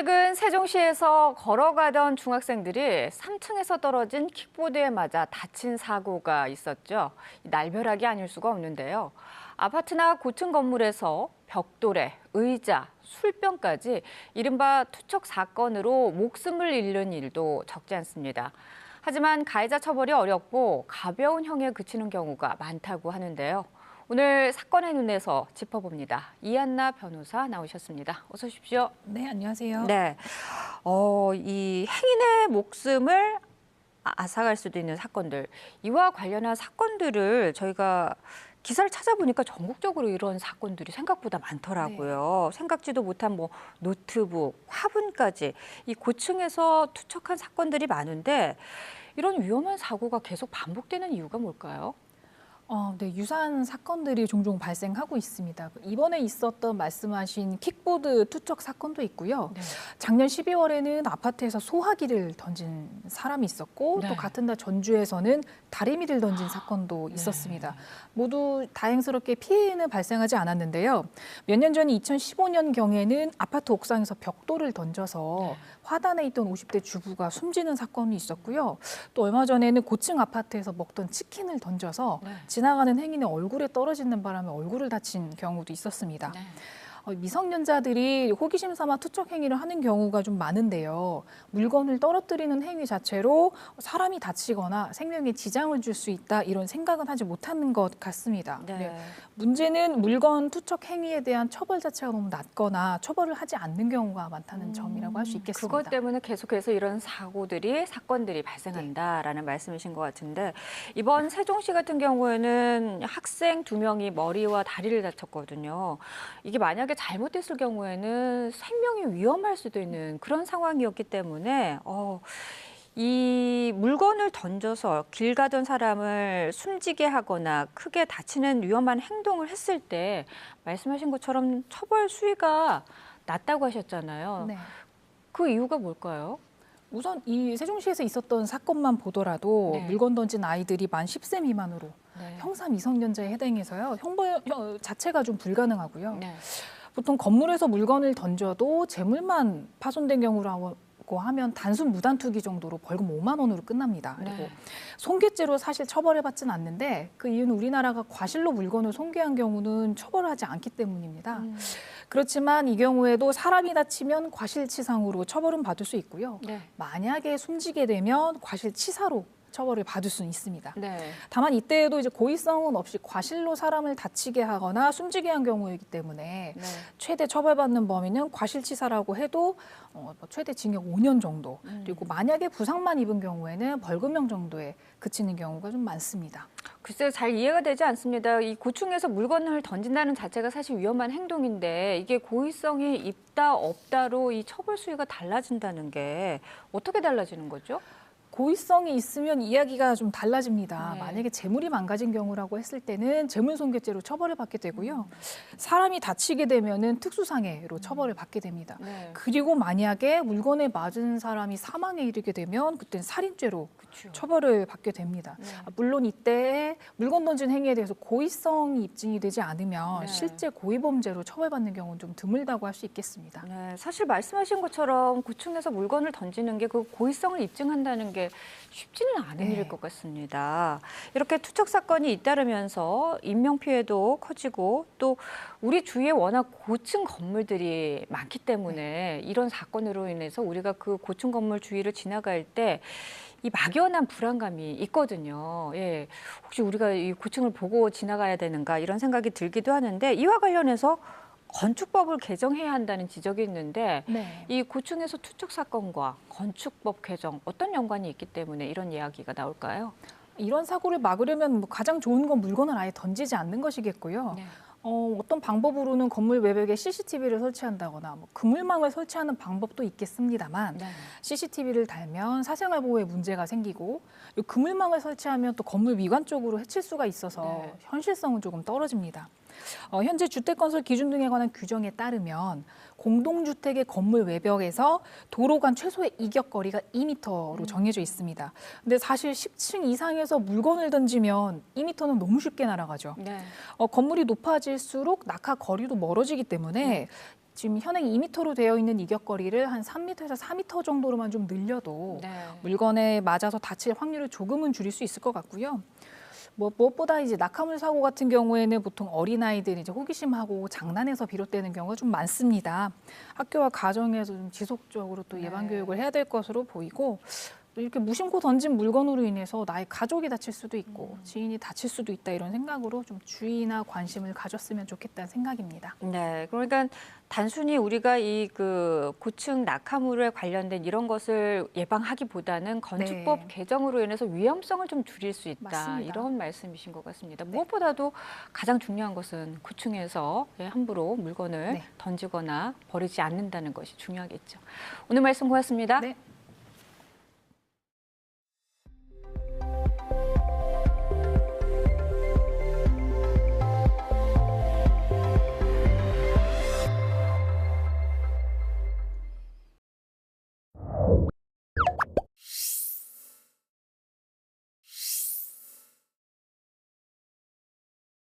최근 세종시에서 걸어가던 중학생들이 3층에서 떨어진 킥보드에 맞아 다친 사고가 있었죠. 날벼락이 아닐 수가 없는데요. 아파트나 고층 건물에서 벽돌에 의자, 술병까지 이른바 투척 사건으로 목숨을 잃는 일도 적지 않습니다. 하지만 가해자 처벌이 어렵고 가벼운 형에 그치는 경우가 많다고 하는데요. 오늘 사건의 눈에서 짚어봅니다. 이한나 변호사 나오셨습니다. 어서 오십시오. 네, 안녕하세요. 네, 이 행인의 목숨을 앗아갈 수도 있는 사건들, 이와 관련한 사건들을 저희가 기사를 찾아보니까 전국적으로 이런 사건들이 생각보다 많더라고요. 생각지도 못한 노트북, 화분까지 이 고층에서 투척한 사건들이 많은데 이런 위험한 사고가 계속 반복되는 이유가 뭘까요? 네, 유사한 사건들이 종종 발생하고 있습니다. 이번에 있었던 말씀하신 킥보드 투척 사건도 있고요. 네. 작년 12월에는 아파트에서 소화기를 던진 사람이 있었고 네. 또 같은 달 전주에서는 다리미를 던진 사건도 있었습니다. 모두 다행스럽게 피해는 발생하지 않았는데요. 몇 년 전 2015년경에는 아파트 옥상에서 벽돌을 던져서 화단에 있던 50대 주부가 숨지는 사건이 있었고요. 또 얼마 전에는 고층 아파트에서 먹던 치킨을 던져서 지나가는 행인의 얼굴에 떨어지는 바람에 얼굴을 다친 경우도 있었습니다. 미성년자들이 호기심 삼아 투척 행위를 하는 경우가 좀 많은데요. 물건을 떨어뜨리는 행위 자체로 사람이 다치거나 생명에 지장을 줄 수 있다 이런 생각은 하지 못하는 것 같습니다. 네. 문제는 물건 투척 행위에 대한 처벌 자체가 너무 낮거나 처벌을 하지 않는 경우가 많다는 점이라고 할 수 있겠습니다. 그것 때문에 계속해서 이런 사건들이 발생한다라는 말씀이신 것 같은데 이번 세종시 같은 경우에는 학생 2명이 머리와 다리를 다쳤거든요. 이게 만약에 잘못됐을 경우에는 생명이 위험할 수도 있는 그런 상황이었기 때문에 이 물건을 던져서 길 가던 사람을 숨지게 하거나 크게 다치는 위험한 행동을 했을 때 말씀하신 것처럼 처벌 수위가 낮다고 하셨잖아요. 네. 그 이유가 뭘까요? 우선 이 세종시에서 있었던 사건만 보더라도 물건 던진 아이들이 만 10세 미만으로 형사 미성년자에 해당해서요. 형벌 자체가 좀 불가능하고요. 보통 건물에서 물건을 던져도 재물만 파손된 경우라고 하면 단순 무단 투기 정도로 벌금 5만 원으로 끝납니다. 그리고 손괴죄로 사실 처벌해받지는 않는데 그 이유는 우리나라가 과실로 물건을 손괴한 경우는 처벌을 하지 않기 때문입니다. 그렇지만 이 경우에도 사람이 다치면 과실치상으로 처벌은 받을 수 있고요. 만약에 숨지게 되면 과실치사로 처벌을 받을 수는 있습니다. 다만 이때에도 이제 고의성은 없이 과실로 사람을 다치게 하거나 숨지게 한 경우이기 때문에 최대 처벌받는 범위는 과실치사라고 해도 최대 징역 5년 정도 그리고 만약에 부상만 입은 경우에는 벌금형 정도에 그치는 경우가 좀 많습니다. 글쎄요, 잘 이해가 되지 않습니다. 이 고층에서 물건을 던진다는 자체가 사실 위험한 행동인데 이게 고의성이 있다 없다로 이 처벌 수위가 달라진다는 게 어떻게 달라지는 거죠? 고의성이 있으면 이야기가 좀 달라집니다. 만약에 재물이 망가진 경우라고 했을 때는 재물손괴죄로 처벌을 받게 되고요. 사람이 다치게 되면은 특수상해로 처벌을 받게 됩니다. 그리고 만약에 물건에 맞은 사람이 사망에 이르게 되면 그때는 살인죄로 처벌을 받게 됩니다. 물론 이때 물건 던진 행위에 대해서 고의성이 입증이 되지 않으면 실제 고의범죄로 처벌받는 경우는 좀 드물다고 할 수 있겠습니다. 사실 말씀하신 것처럼 고층에서 물건을 던지는 게 그 고의성을 입증한다는 게 쉽지는 않은 일일 것 같습니다. 이렇게 투척 사건이 잇따르면서 인명 피해도 커지고 또 우리 주위에 워낙 고층 건물들이 많기 때문에 이런 사건으로 인해서 우리가 그 고층 건물 주위를 지나갈 때 이 막연한 불안감이 있거든요. 혹시 우리가 이 고층을 보고 지나가야 되는가 이런 생각이 들기도 하는데 이와 관련해서 건축법을 개정해야 한다는 지적이 있는데 이 고층에서 투척 사건과 건축법 개정 어떤 연관이 있기 때문에 이런 이야기가 나올까요? 이런 사고를 막으려면 가장 좋은 건 물건을 아예 던지지 않는 것이겠고요. 어떤 방법으로는 건물 외벽에 CCTV를 설치한다거나 그물망을 설치하는 방법도 있겠습니다만 CCTV를 달면 사생활 보호에 문제가 생기고 그물망을 설치하면 또 건물 미관 쪽으로 해칠 수가 있어서 현실성은 조금 떨어집니다. 현재 주택건설 기준 등에 관한 규정에 따르면 공동주택의 건물 외벽에서 도로 간 최소의 이격거리가 2m로 정해져 있습니다. 근데 사실 10층 이상에서 물건을 던지면 2m는 너무 쉽게 날아가죠. 건물이 높아질수록 낙하 거리도 멀어지기 때문에 지금 현행 2m로 되어 있는 이격거리를 한 3m에서 4m 정도로만 좀 늘려도 물건에 맞아서 다칠 확률을 조금은 줄일 수 있을 것 같고요. 무엇보다 이제 낙하물 사고 같은 경우에는 보통 어린아이들이 이제 호기심하고 장난에서 비롯되는 경우가 좀 많습니다. 학교와 가정에서 좀 지속적으로 또 예방 교육을 해야 될 것으로 보이고, 이렇게 무심코 던진 물건으로 인해서 나의 가족이 다칠 수도 있고 지인이 다칠 수도 있다, 이런 생각으로 좀 주의나 관심을 가졌으면 좋겠다는 생각입니다. 네, 그러니까 단순히 우리가 이 고층 낙하물에 관련된 이런 것을 예방하기보다는 건축법 개정으로 인해서 위험성을 좀 줄일 수 있다. 맞습니다. 이런 말씀이신 것 같습니다. 무엇보다도 가장 중요한 것은 고층에서 함부로 물건을 던지거나 버리지 않는다는 것이 중요하겠죠. 오늘 말씀 고맙습니다. 네.